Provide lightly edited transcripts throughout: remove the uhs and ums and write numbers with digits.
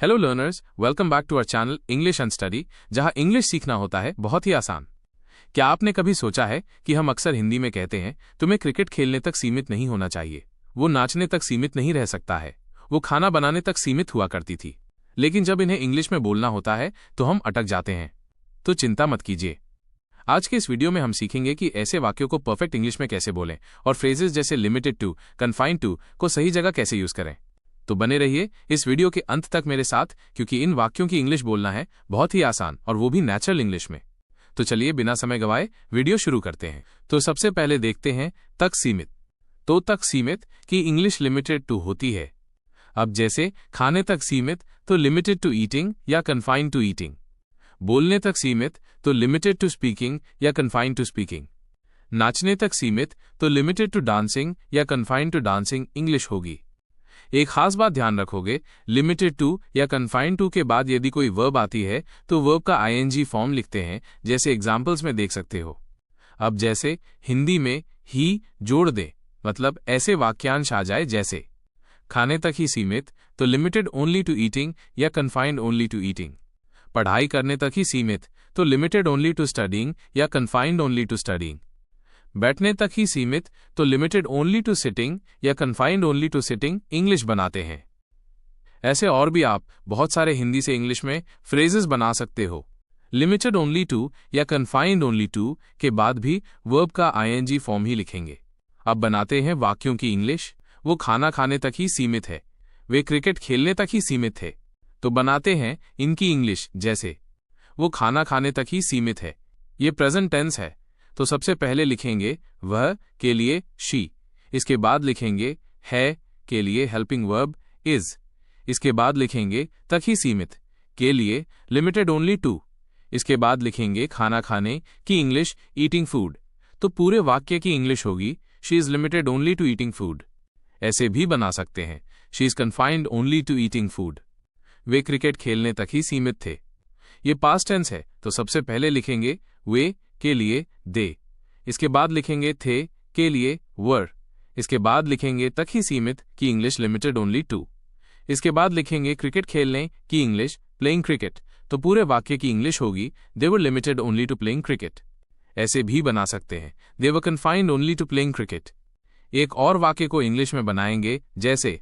Hello learners, welcome back to our channel English and study, जहां English सीखना होता है बहुत ही आसान। क्या आपने कभी सोचा है कि हम अक्सर हिंदी में कहते हैं तुम्हें क्रिकेट खेलने तक सीमित नहीं होना चाहिए, वो नाचने तक सीमित नहीं रह सकता है, वो खाना बनाने तक सीमित हुआ करती थी। लेकिन जब इन्हें इंग्लिश में बोलना होता है तो हम अटक जाते हैं। तो चिंता मत कीजिए, आज के इस वीडियो में हम सीखेंगे कि ऐसे वाक्यों को परफेक्ट इंग्लिश में कैसे बोलें और फ्रेजेस जैसे लिमिटेड टू, कन्फाइंड टू को सही जगह कैसे यूज करें। तो बने रहिए इस वीडियो के अंत तक मेरे साथ, क्योंकि इन वाक्यों की इंग्लिश बोलना है बहुत ही आसान और वो भी नेचुरल इंग्लिश में। तो चलिए बिना समय गवाए वीडियो शुरू करते हैं। तो सबसे पहले देखते हैं तक सीमित। तो तक सीमित की इंग्लिश लिमिटेड टू होती है। अब जैसे खाने तक सीमित तो लिमिटेड टू ईटिंग या कन्फाइंड टू ईटिंग। बोलने तक सीमित तो लिमिटेड टू स्पीकिंग या कन्फाइंड टू स्पीकिंग। नाचने तक सीमित तो लिमिटेड टू डांसिंग या कन्फाइंड टू डांसिंग इंग्लिश होगी। एक खास बात ध्यान रखोगे, लिमिटेड टू या कन्फाइंड टू के बाद यदि कोई वर्ब आती है तो वर्ब का आईएनजी फॉर्म लिखते हैं, जैसे एग्जाम्पल्स में देख सकते हो। अब जैसे हिंदी में ही जोड़ दे, मतलब ऐसे वाक्यांश आ जाए जैसे खाने तक ही सीमित तो लिमिटेड ओनली टू ईटिंग या कन्फाइंड ओनली टू ईटिंग। पढ़ाई करने तक ही सीमित तो लिमिटेड ओनली टू स्टडीइंग या कन्फाइंड ओनली टू स्टडीइंग। बैठने तक ही सीमित तो लिमिटेड ओनली टू सिटिंग या confined only to sitting English बनाते हैं। ऐसे और भी आप बहुत सारे हिंदी से इंग्लिश में फ्रेजेस बना सकते हो। लिमिटेड ओनली टू या कन्फाइंड ओनली टू के बाद भी वर्ब का आईएनजी फॉर्म ही लिखेंगे। अब बनाते हैं वाक्यों की इंग्लिश। वो खाना खाने तक ही सीमित है, वे क्रिकेट खेलने तक ही सीमित थे। तो बनाते हैं इनकी इंग्लिश, जैसे वो खाना खाने तक ही सीमित है, ये प्रेजेंट टेंस है। तो सबसे पहले लिखेंगे वह के लिए शी, इसके बाद लिखेंगे है के लिए हेल्पिंग वर्ब इज, इसके बाद लिखेंगे तक ही सीमित के लिए लिमिटेड ओनली टू, इसके बाद लिखेंगे खाना खाने की इंग्लिश ईटिंग फूड। तो पूरे वाक्य की इंग्लिश होगी she is limited only to eating food. ऐसे भी बना सकते हैं she is confined only to eating food. वे क्रिकेट खेलने तक ही सीमित थे। ये पास्ट टेंस है, तो सबसे पहले लिखेंगे वे के लिए दे, इसके बाद लिखेंगे थे के लिए वर, इसके बाद लिखेंगे तक ही सीमित की इंग्लिश लिमिटेड ओनली टू, इसके बाद लिखेंगे क्रिकेट खेलने की इंग्लिश प्लेइंग क्रिकेट। तो पूरे वाक्य की इंग्लिश होगी they were limited only to playing cricket. ऐसे भी बना सकते हैं they were confined only to playing cricket. एक और वाक्य को इंग्लिश में बनाएंगे, जैसे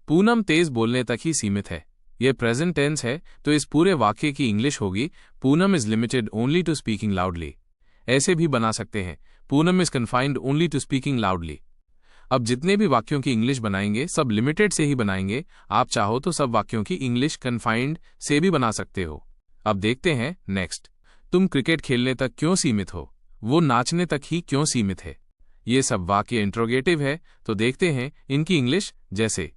पूनम तेज बोलने तक ही सीमित है। यह प्रेजेंट टेंस है, तो इस पूरे वाक्य की इंग्लिश होगी Poonam is limited only to speaking loudly. ऐसे भी बना सकते हैं Poonam is confined only to speaking loudly. अब जितने भी वाक्यों की इंग्लिश बनाएंगे सब लिमिटेड से ही बनाएंगे। आप चाहो तो सब वाक्यों की इंग्लिश कन्फाइंड से भी बना सकते हो। अब देखते हैं नेक्स्ट। तुम क्रिकेट खेलने तक क्यों सीमित हो, वो नाचने तक ही क्यों सीमित है। ये सब वाक्य इंट्रोगेटिव है, तो देखते हैं इनकी इंग्लिश, जैसे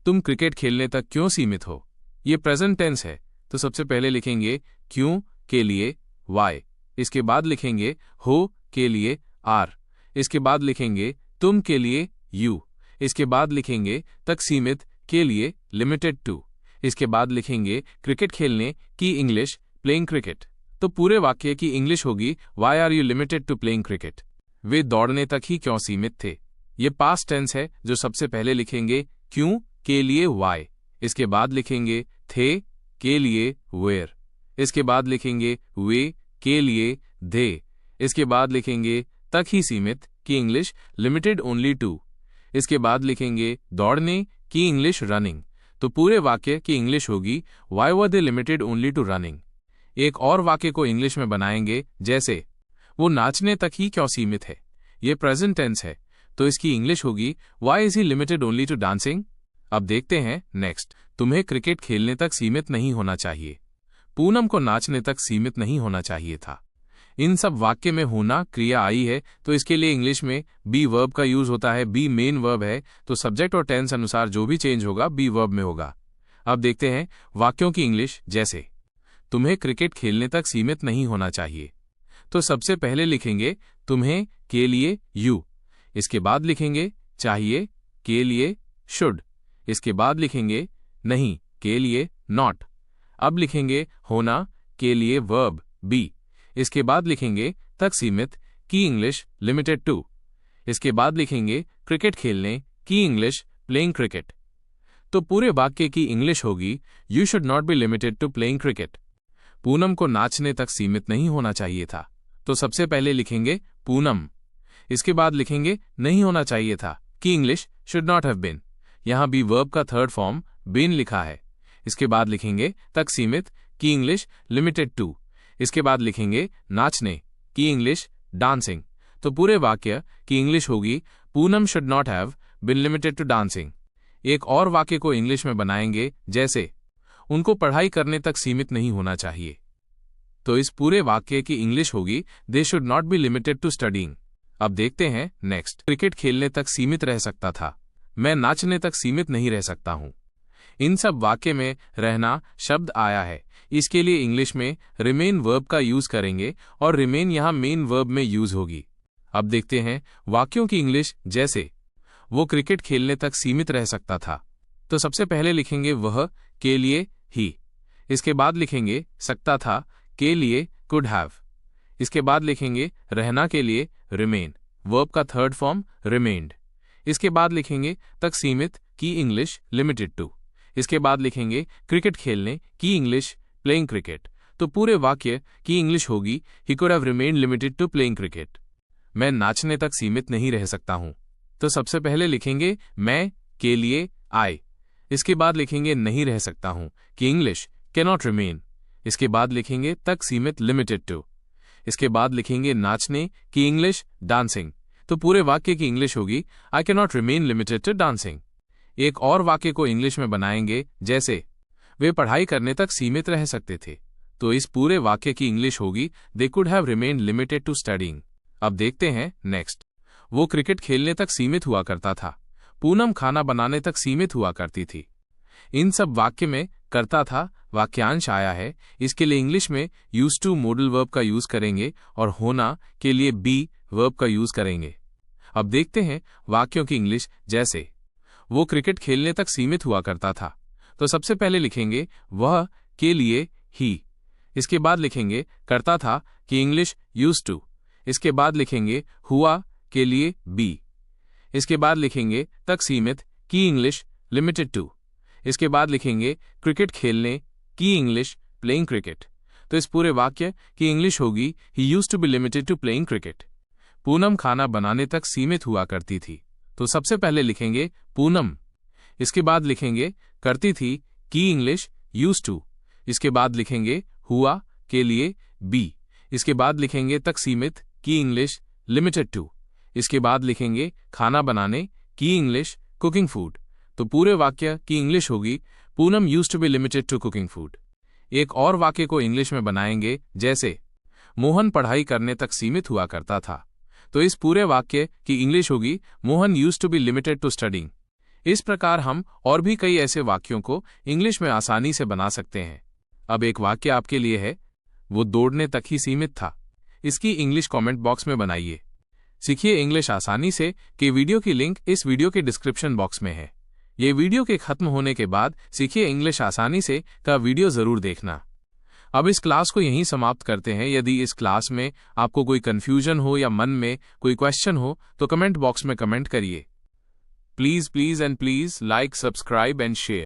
तुम क्रिकेट खेलने तक क्यों सीमित हो। ये प्रेजेंट टेंस है, तो सबसे पहले लिखेंगे क्यों के लिए वाई, इसके बाद लिखेंगे हो के लिए आर, इसके बाद लिखेंगे तुम के लिए यू, इसके बाद लिखेंगे तक सीमित के लिए लिमिटेड टू, इसके बाद लिखेंगे क्रिकेट खेलने की इंग्लिश प्लेइंग क्रिकेट। तो पूरे वाक्य की इंग्लिश होगी why are you limited to playing cricket. वे दौड़ने तक ही क्यों सीमित थे। ये पास्ट टेंस है, जो सबसे पहले लिखेंगे क्यों के लिए वाई, इसके बाद लिखेंगे थे के लिए वेयर, इसके बाद लिखेंगे वे के लिए दे, इसके बाद लिखेंगे तक ही सीमित की इंग्लिश लिमिटेड ओनली टू, इसके बाद लिखेंगे दौड़ने की इंग्लिश रनिंग। तो पूरे वाक्य की इंग्लिश होगी why were they limited only to running. एक और वाक्य को इंग्लिश में बनाएंगे, जैसे वो नाचने तक ही क्यों सीमित है। ये प्रेजेंट टेंस है, तो इसकी इंग्लिश होगी why is he limited only to dancing. अब देखते हैं नेक्स्ट। तुम्हें क्रिकेट खेलने तक सीमित नहीं होना चाहिए, पूनम को नाचने तक सीमित नहीं होना चाहिए था। इन सब वाक्य में होना क्रिया आई है, तो इसके लिए इंग्लिश में बी वर्ब का यूज होता है। बी मेन वर्ब है, तो सब्जेक्ट और टेंस अनुसार जो भी चेंज होगा बी वर्ब में होगा। अब देखते हैं वाक्यों की इंग्लिश, जैसे तुम्हें क्रिकेट खेलने तक सीमित नहीं होना चाहिए। तो सबसे पहले लिखेंगे तुम्हें के लिए यू, इसके बाद लिखेंगे चाहिए के लिए शुड, इसके बाद लिखेंगे नहीं के लिए नॉट। अब लिखेंगे होना के लिए वर्ब बी, इसके बाद लिखेंगे तक सीमित की इंग्लिश लिमिटेड टू, इसके बाद लिखेंगे क्रिकेट खेलने की इंग्लिश प्लेइंग क्रिकेट। तो पूरे वाक्य की इंग्लिश होगी you should not be limited to playing cricket. Poonam को नाचने तक सीमित नहीं होना चाहिए था। तो सबसे पहले लिखेंगे पूनम, इसके बाद लिखेंगे नहीं होना चाहिए था कि English should not have been. यहां भी वर्ब का थर्ड फॉर्म बीन लिखा है। इसके बाद लिखेंगे तक सीमित की इंग्लिश लिमिटेड टू। इसके बाद लिखेंगे नाचने की इंग्लिश डांसिंग। तो पूरे वाक्य की इंग्लिश होगी Poonam should not have been limited to dancing. एक और वाक्य को इंग्लिश में बनाएंगे जैसे उनको पढ़ाई करने तक सीमित नहीं होना चाहिए। तो इस पूरे वाक्य की इंग्लिश होगी they should not be limited to studying. अब देखते हैं नेक्स्ट। क्रिकेट खेलने तक सीमित रह सकता था, मैं नाचने तक सीमित नहीं रह सकता हूं। इन सब वाक्य में रहना शब्द आया है, इसके लिए इंग्लिश में रिमेन वर्ब का यूज करेंगे और रिमेन यहां मेन वर्ब में यूज होगी। अब देखते हैं वाक्यों की इंग्लिश जैसे वो क्रिकेट खेलने तक सीमित रह सकता था। तो सबसे पहले लिखेंगे वह के लिए ही। इसके बाद लिखेंगे सकता था के लिए कुड हैव। इसके बाद लिखेंगे रहना के लिए रिमेन, वर्ब का थर्ड फॉर्म रिमेन्ड। इसके बाद लिखेंगे तक सीमित की इंग्लिश लिमिटेड टू। इसके बाद लिखेंगे क्रिकेट खेलने की इंग्लिश प्लेइंग क्रिकेट। तो पूरे वाक्य की इंग्लिश होगी he could have remained limited to playing cricket. मैं नाचने तक सीमित नहीं रह सकता हूं। तो सबसे पहले लिखेंगे मैं के लिए आई। इसके बाद लिखेंगे नहीं रह सकता हूं कि इंग्लिश कैन नॉट रिमेन। इसके बाद लिखेंगे तक सीमित लिमिटेड टू। इसके बाद लिखेंगे नाचने की इंग्लिश डांसिंग। तो पूरे वाक्य की इंग्लिश होगी I can not remain limited to dancing. एक और वाक्य को इंग्लिश में बनाएंगे जैसे वे पढ़ाई करने तक सीमित रह सकते थे। तो इस पूरे वाक्य की इंग्लिश होगी they could have remained limited to studying. अब देखते हैं नेक्स्ट। वो क्रिकेट खेलने तक सीमित हुआ करता था, पूनम खाना बनाने तक सीमित हुआ करती थी। इन सब वाक्य में करता था वाक्यांश आया है, इसके लिए इंग्लिश में यूज टू मॉडल वर्ब का यूज करेंगे और होना के लिए बी वर्ब का यूज करेंगे। अब देखते हैं वाक्यों की इंग्लिश जैसे वो क्रिकेट खेलने तक सीमित हुआ करता था। तो सबसे पहले लिखेंगे वह के लिए ही। इसके बाद लिखेंगे करता था कि इंग्लिश यूज टू। इसके बाद लिखेंगे हुआ के लिए बी। इसके बाद लिखेंगे तक सीमित की इंग्लिश लिमिटेड टू। इसके बाद लिखेंगे क्रिकेट खेलने की इंग्लिश प्लेइंग क्रिकेट। तो इस पूरे वाक्य की इंग्लिश होगी he used to be limited to playing cricket. Poonam खाना बनाने तक सीमित हुआ करती थी। तो सबसे पहले लिखेंगे पूनम। इसके बाद लिखेंगे करती थी की इंग्लिश यूज्ड टू। इसके बाद लिखेंगे हुआ के लिए बी। इसके बाद लिखेंगे तक सीमित की इंग्लिश लिमिटेड टू। इसके बाद लिखेंगे खाना बनाने की इंग्लिश कुकिंग फूड। तो पूरे वाक्य की इंग्लिश होगी Poonam used to be limited to cooking food. एक और वाक्य को इंग्लिश में बनाएंगे जैसे मोहन पढ़ाई करने तक सीमित हुआ करता था। तो इस पूरे वाक्य की इंग्लिश होगी Mohan used to be limited to studying. इस प्रकार हम और भी कई ऐसे वाक्यों को इंग्लिश में आसानी से बना सकते हैं। अब एक वाक्य आपके लिए है, वो दौड़ने तक ही सीमित था। इसकी इंग्लिश कमेंट बॉक्स में बनाइए। सीखिए इंग्लिश आसानी से कि वीडियो की लिंक इस वीडियो के डिस्क्रिप्शन बॉक्स में है। ये वीडियो के खत्म होने के बाद सीखिए इंग्लिश आसानी से का वीडियो जरूर देखना। अब इस क्लास को यहीं समाप्त करते हैं। यदि इस क्लास में आपको कोई कंफ्यूजन हो या मन में कोई क्वेश्चन हो तो कमेंट बॉक्स में कमेंट करिए। Please and please like, subscribe and share.